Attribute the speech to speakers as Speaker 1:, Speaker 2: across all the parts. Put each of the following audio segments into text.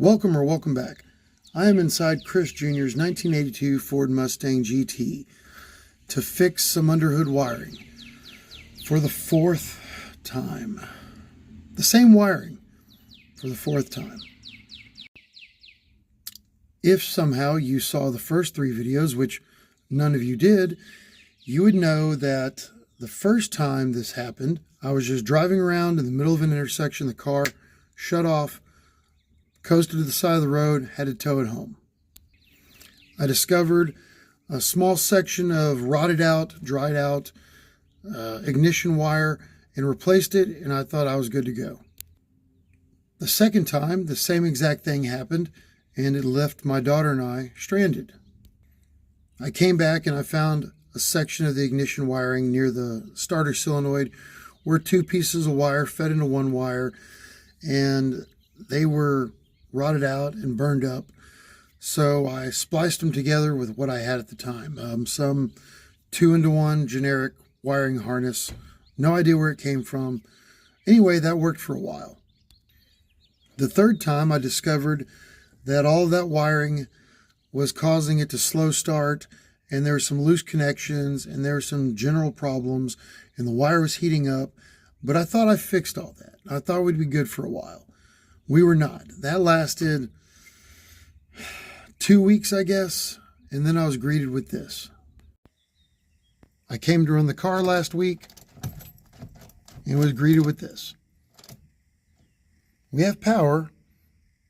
Speaker 1: Welcome or welcome back. I am inside Chris Jr.'s 1982 Ford Mustang GT to fix some underhood wiring for the fourth time. The same wiring for the fourth time. If somehow you saw the first three videos, which none of you did, you would know that the first time this happened, I was just driving around in the middle of an intersection, the car shut off, coasted to the side of the road, had to tow it home. I discovered a small section of rotted out, dried out ignition wire and replaced it, and I thought I was good to go. The second time, the same exact thing happened, and it left my daughter and I stranded. I came back and I found a section of the ignition wiring near the starter solenoid where two pieces of wire fed into one wire, and they were rotted out and burned up. So I spliced them together with what I had at the time. Some 2-into-1 generic wiring harness. No idea where it came from. Anyway, that worked for a while. The third time I discovered that all of that wiring was causing it to slow start, and there were some loose connections and there were some general problems, and the wire was heating up. But I thought I fixed all that. I thought we'd be good for a while. We were not. That lasted 2 weeks, I guess, and then I was greeted with this. I came to run the car last week and was greeted with this. We have power,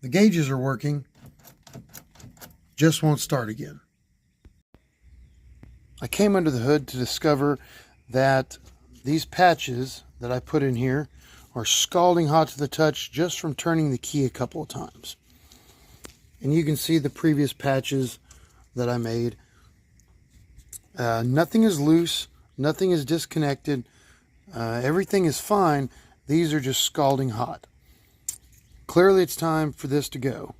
Speaker 1: the gauges are working, just won't start again. I came under the hood to discover that these patches that I put in here are scalding hot to the touch just from turning the key a couple of times. And you can see the previous patches that I made. Nothing is loose, nothing is disconnected, everything is fine. These are just scalding hot. Clearly it's time for this to go.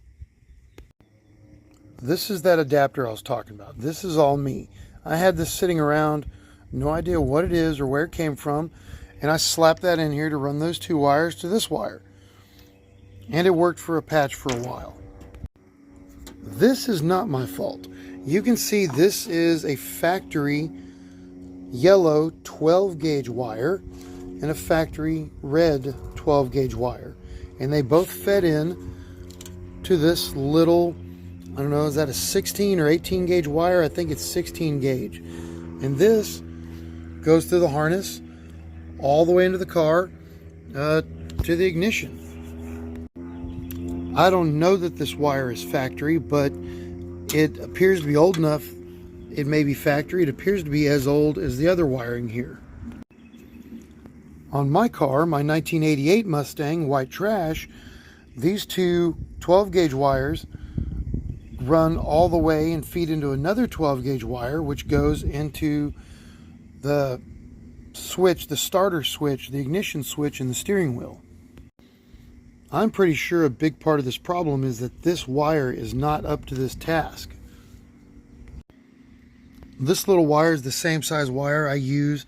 Speaker 1: This is that adapter I was talking about. This is all me. I had this sitting around, no idea what it is or where it came from, and I slapped that in here to run those two wires to this wire. And it worked for a patch for a while. This is not my fault. You can see this is a factory yellow 12 gauge wire and a factory red 12 gauge wire. And they both fed in to this little, I don't know, is that a 16 or 18 gauge wire? I think it's 16 gauge. And this goes through the harness all the way into the car to the ignition. I don't know that this wire is factory, but it appears to be old enough. It may be factory. It appears to be as old as the other wiring here. On my car, my 1988 Mustang White Trash, these two 12 gauge wires run all the way and feed into another 12 gauge wire, which goes into the switch, the starter switch, the ignition switch in the steering wheel. I'm pretty sure a big part of this problem is that this wire is not up to this task. This little wire is the same size wire I use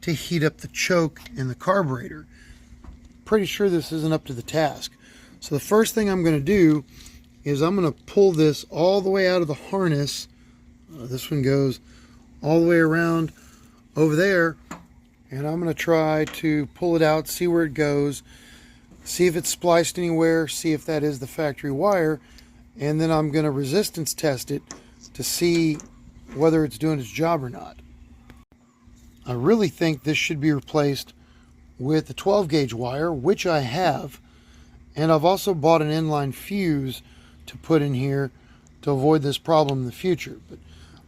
Speaker 1: to heat up the choke in the carburetor. Pretty sure this isn't up to the task. So the first thing I'm going to do is I'm going to pull this all the way out of the harness. This one goes all the way around over there, and I'm going to try to pull it out, see where it goes, see if it's spliced anywhere, see if that is the factory wire, and then I'm going to resistance test it to see whether it's doing its job or not. I really think this should be replaced with the 12 gauge wire, which I have, and I've also bought an inline fuse to put in here to avoid this problem in the future. But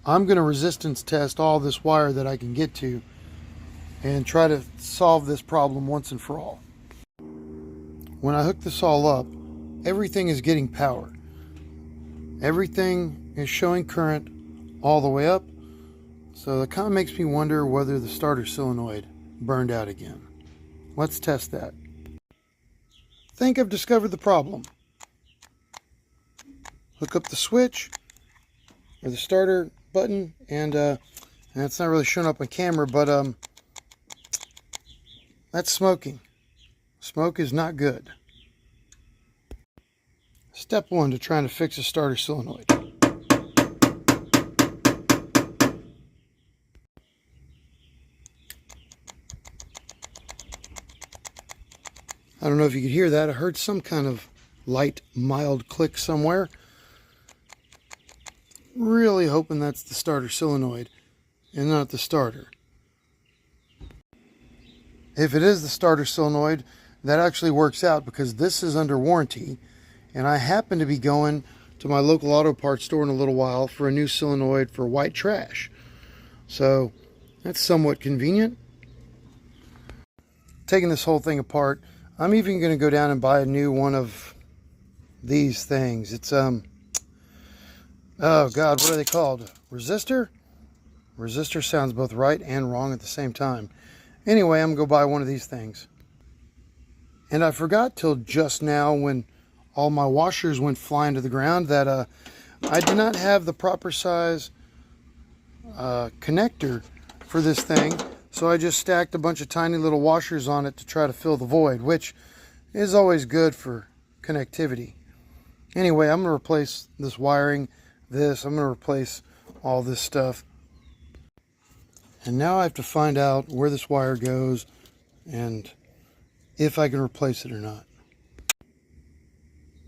Speaker 1: I'm going to resistance test all this wire that I can get to and try to solve this problem once and for all. When I hook this all up, everything is getting power. Everything is showing current all the way up, so it kind of makes me wonder whether the starter solenoid burned out again. Let's test that. Think I've discovered the problem. Hook up the switch or the starter button, and it's not really showing up on camera, but that's smoking. Smoke is not good. Step one to trying to fix a starter solenoid. I don't know if you could hear that. I heard some kind of light, mild click somewhere. Really hoping that's the starter solenoid and not the starter. If it is the starter solenoid, that actually works out because this is under warranty, and I happen to be going to my local auto parts store in a little while for a new solenoid for white trash. So that's somewhat convenient. Taking this whole thing apart, I'm even going to go down and buy a new one of these things. It's oh god, what are they called? Resistor? Resistor sounds both right and wrong at the same time. Anyway, I'm going to go buy one of these things. And I forgot till just now when all my washers went flying to the ground that I did not have the proper size connector for this thing. So I just stacked a bunch of tiny little washers on it to try to fill the void, which is always good for connectivity. Anyway, I'm going to replace this wiring, I'm going to replace all this stuff. And now I have to find out where this wire goes and if I can replace it or not.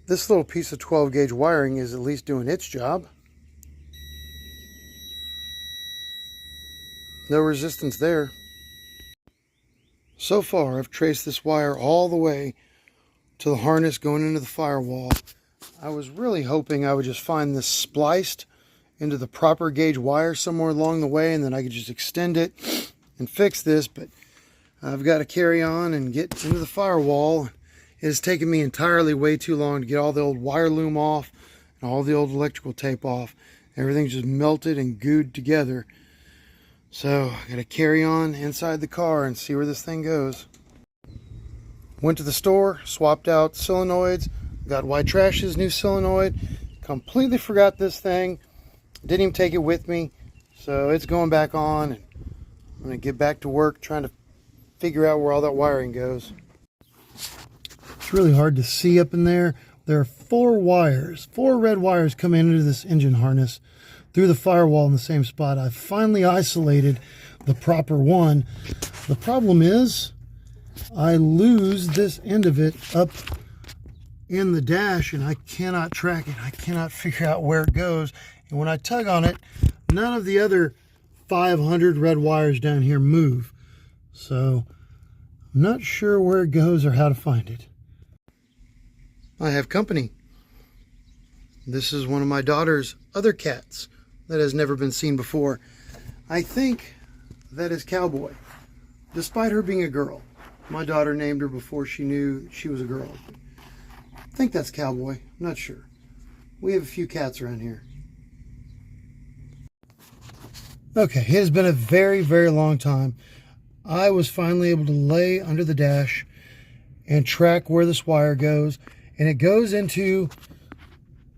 Speaker 1: This little piece of 12 gauge wiring is at least doing its job. No resistance there. So far, I've traced this wire all the way to the harness going into the firewall. I was really hoping I would just find this spliced into the proper gauge wire somewhere along the way, and then I could just extend it and fix this, but I've got to carry on and get into the firewall. It has taken me entirely way too long to get all the old wire loom off and all the old electrical tape off. Everything's just melted and gooed together. So I got to carry on inside the car and see where this thing goes. Went to the store, swapped out solenoids, got White Trash's new solenoid, completely forgot this thing. Didn't even take it with me, so it's going back on, and I'm going to get back to work trying to figure out where all that wiring goes. It's really hard to see up in there. There are four red wires coming into this engine harness through the firewall in the same spot. I've finally isolated the proper one. The problem is I lose this end of it up in the dash, and I cannot track it. I cannot figure out where it goes. And when I tug on it, none of the other 500 red wires down here move. So I'm not sure where it goes or how to find it. I have company. This is one of my daughter's other cats that has never been seen before. I think that is Cowboy, despite her being a girl. My daughter named her before she knew she was a girl. I think that's Cowboy. I'm not sure. We have a few cats around here. Okay, it has been a very, very long time. I was finally able to lay under the dash and track where this wire goes. And it goes into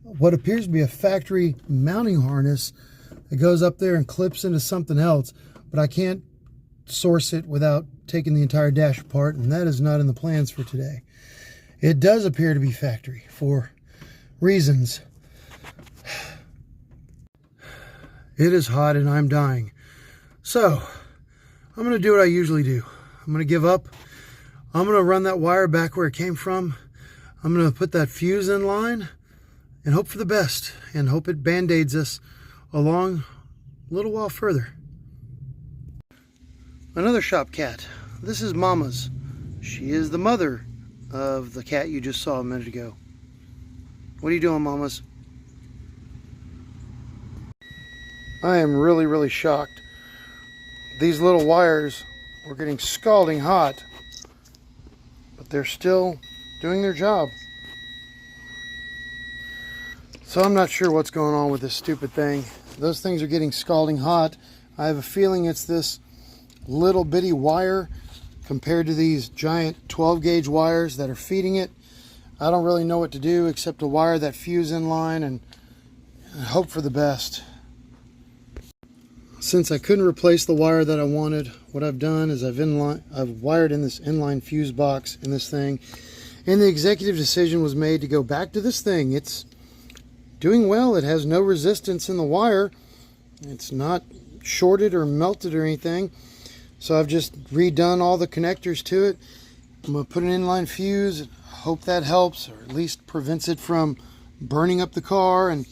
Speaker 1: what appears to be a factory mounting harness. It goes up there and clips into something else. But I can't source it without taking the entire dash apart. And that is not in the plans for today. It does appear to be factory for reasons. It is hot and I'm dying. So, I'm going to do what I usually do. I'm going to give up. I'm going to run that wire back where it came from. I'm going to put that fuse in line and hope for the best. And hope it band-aids us along a little while further. Another shop cat. This is Mama's. She is the mother of the cat you just saw a minute ago. What are you doing, Mamas? I am really, really shocked. These little wires were getting scalding hot, but they're still doing their job. So I'm not sure what's going on with this stupid thing. Those things are getting scalding hot. I have a feeling it's this little bitty wire compared to these giant 12 gauge wires that are feeding it. I don't really know what to do except to wire that fuse in line and hope for the best. Since I couldn't replace the wire that I wanted, what I've done is I've wired in this inline fuse box in this thing. And the executive decision was made to go back to this thing. It's doing well. It has no resistance in the wire. It's not shorted or melted or anything. So I've just redone all the connectors to it. I'm going to put an inline fuse. Hope that helps, or at least prevents it from burning up the car. And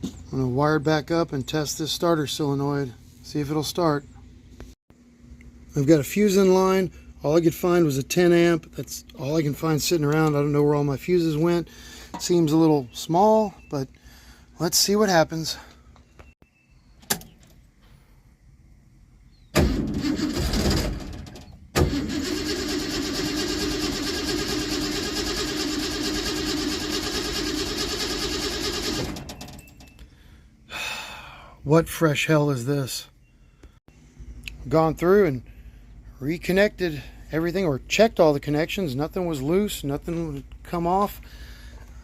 Speaker 1: I'm going to wire it back up and test this starter solenoid. See if it'll start. I've got a fuse in line. All I could find was a 10 amp. That's all I can find sitting around. I don't know where all my fuses went. Seems a little small, but let's see what happens. What fresh hell is this? Gone through and reconnected everything, or checked all the connections. Nothing was loose, nothing would come off.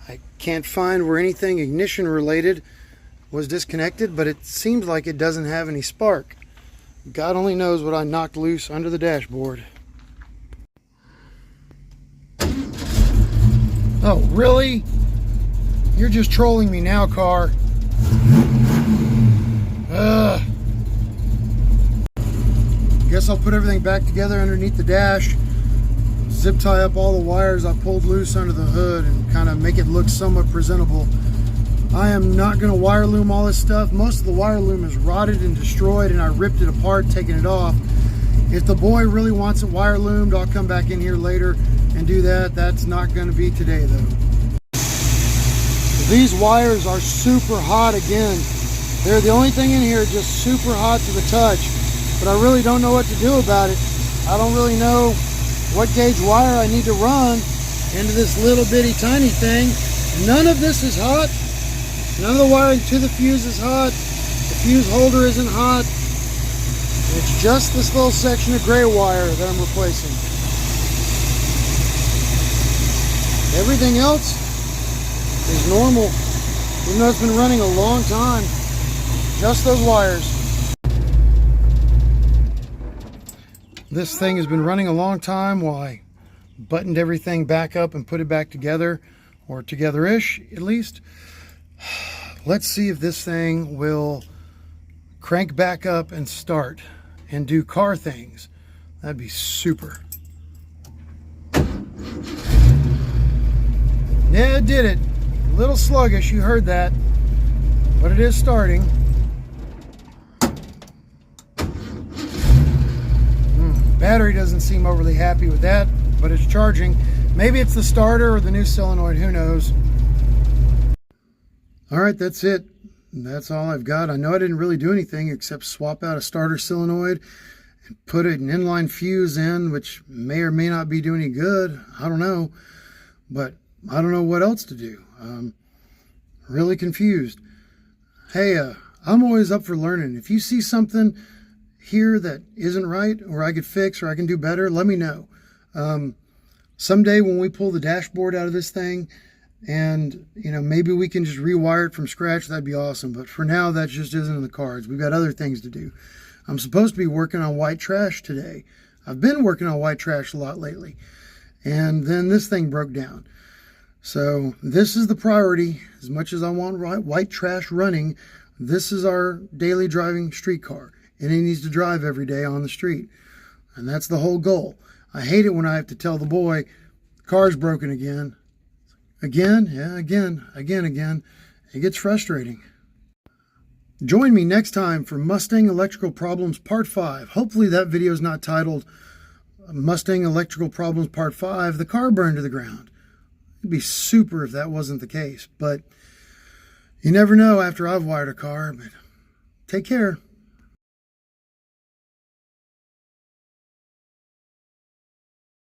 Speaker 1: I can't find where anything ignition related was disconnected, but it seems like it doesn't have any spark. God only knows what I knocked loose under the dashboard. Oh, really? You're just trolling me now, car. Ugh. Guess I'll put everything back together underneath the dash, zip tie up all the wires I pulled loose under the hood, and kind of make it look somewhat presentable. I am not going to wire loom all this stuff. Most of the wire loom is rotted and destroyed, and I ripped it apart, taking it off. If the boy really wants it wire loomed, I'll come back in here later and do that. That's not going to be today, though. These wires are super hot again. They're the only thing in here just super hot to the touch, but I really don't know what to do about it. I don't really know what gauge wire I need to run into this little bitty tiny thing. None of this is hot. None of the wiring to the fuse is hot. The fuse holder isn't hot. It's just this little section of gray wire that I'm replacing. Everything else is normal, even though it's been running a long time. Just those wires. This thing has been running a long time while I buttoned everything back up and put it back together, or together-ish at least. Let's see if this thing will crank back up and start and do car things. That'd be super. Yeah, it did it. A little sluggish, you heard that, but it is starting. Battery doesn't seem overly happy with that, but it's charging. Maybe it's the starter or the new solenoid, who knows. All right, that's it. That's all I've got. I know I didn't really do anything except swap out a starter solenoid and put an inline fuse in, which may or may not be doing any good. I don't know, but I don't know what else to do. I'm really confused. Hey, I'm always up for learning. If you see something here that isn't right, or I could fix, or I can do better, let me know. Someday when we pull the dashboard out of this thing, and maybe we can just rewire it from scratch, that'd be awesome. But for now, that just isn't in the cards. We've got other things to do. I'm supposed to be working on white trash today. I've been working on white trash a lot lately, and then this thing broke down. So this is the priority. As much as I want white trash running, this is our daily driving street car. And he needs to drive every day on the street. And that's the whole goal. I hate it when I have to tell the boy, the car's broken again. Again? Yeah, again. It gets frustrating. Join me next time for Mustang Electrical Problems Part 5. Hopefully that video is not titled Mustang Electrical Problems Part 5, the car burned to the ground. It'd be super if that wasn't the case. But you never know after I've wired a car. But take care.